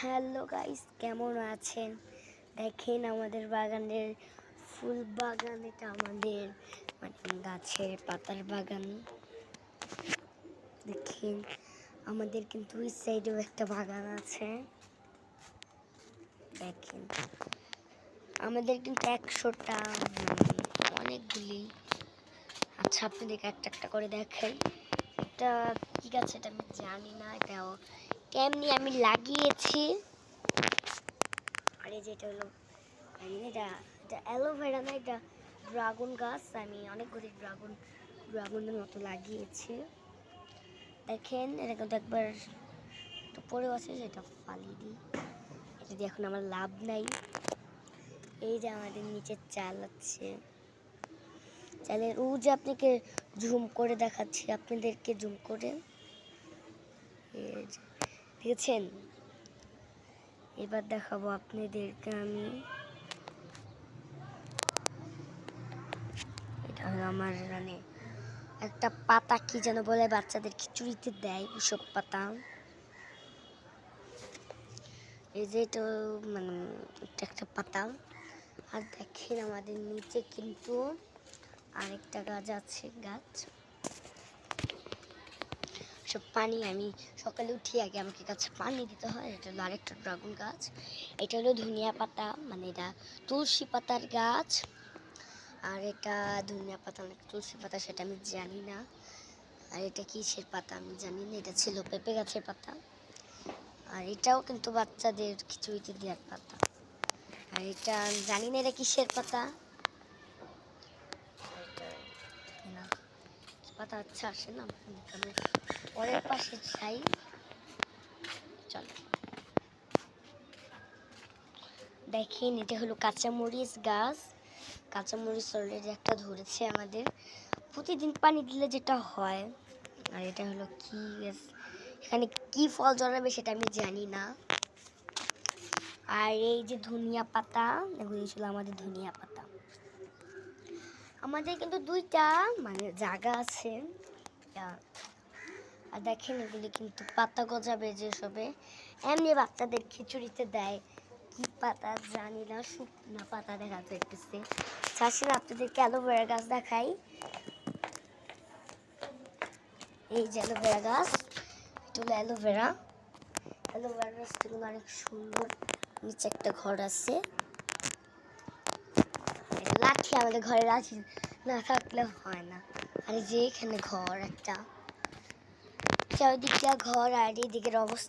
Hello guys, কেমন আছেন? দেখেন আমাদের বাগানের ফুল বাগান। এটা আমাদের গাছের পাতার বাগান। দেখেন আমাদের কিন্তু ওই সাইডেও একটা বাগান আছে। দেখেন আমাদের কিন্তু 100টা অনেকগুলি। আচ্ছা, আপনাদেরকে একটা একটা করে দেখাই। এটা কি গাছ এটা আমি জানি না, এটাও কেমনি আমি লাগিয়েছি। আর এই যেটা হলো এটা এটা অ্যালোভেরা না, এটা ড্রাগন গাছ। আমি অনেকগুলি ড্রাগনের মতো লাগিয়েছি। দেখেন এটা কিন্তু একবার তো পড়েও আছে, যেটা ফালিয়ে দিই। এটা দিয়ে এখন আমার লাভ নাই। এই যে আমাদের নিচে চাল আছে, চালের ও যে আপনাকে জুম করে দেখাচ্ছি, আপনাদেরকে জুম করে দেখেছেন। এবার দেখাবো আপনাদেরকে আমি। এটা হলো আমার একটা পাতা, কি যেন বলে, বাচ্চাদের খিচুড়িতে দেয় ওসব পাতা। এই যে এটা একটা পাতা। আর দেখেন আমাদের নিচে কিন্তু আরেকটা গাছ আছে। সব পানি আমি সকালে উঠি আগে আমাকে গাছে পানি দিতে হয়। এটা হলো আরেকটা ড্রাগন গাছ। এটা হলো ধনিয়া পাতা, এটা তুলসী পাতার গাছ। আর এটা ধনিয়া পাতা না তুলসী পাতা সেটা আমি জানি না। আর এটা কিসের পাতা আমি জানি না। এটা ছিল পেঁপে গাছের পাতা। আর এটাও কিন্তু বাচ্চাদের খিচুড়িতে দেওয়ার পাতা। আর এটা জানি না এটা কিসের পাতা। না পাতা আচ্ছা আসে না, আমি পরের পাশে চাই। চলো দেখেন, এটা হলো কাঁচামরিচ গাছ। কাঁচামরিচ অলরেডি একটা ধরেছে আমাদের। প্রতিদিন পানি দিলে যেটা হয়। আর এটা হলো কি গাছ, এখানে কি ফল জন্মাবে সেটা আমি জানি না। আর এই যে ধনিয়া পাতা, এগুলি ছিল আমাদের ধনিয়া পাতা। আমাদের কিন্তু দুইটা জায়গা আছে। আর দেখেন এগুলি কিন্তু পাতা গজাবে যেসবে এমনি বাচ্চাদের খিচুড়িতে দেয়। কি পাতা জানি না, শুকনা পাতা দেখা যাইতেছে। আসেন আপনাদেরকে অ্যালোভেরা গাছ দেখাই। এই যে অ্যালোভেরা গাছ, এটা হলো অ্যালোভেরা গাছগুলো অনেক সুন্দর। নিচে একটা ঘর আছে, লাঠি আমাদের ঘরে লাঠি না থাকলে হয় না। আর যে এখানে ঘর একটা, চারিদিকটা ঘর, আর এই দিকের অবস্থা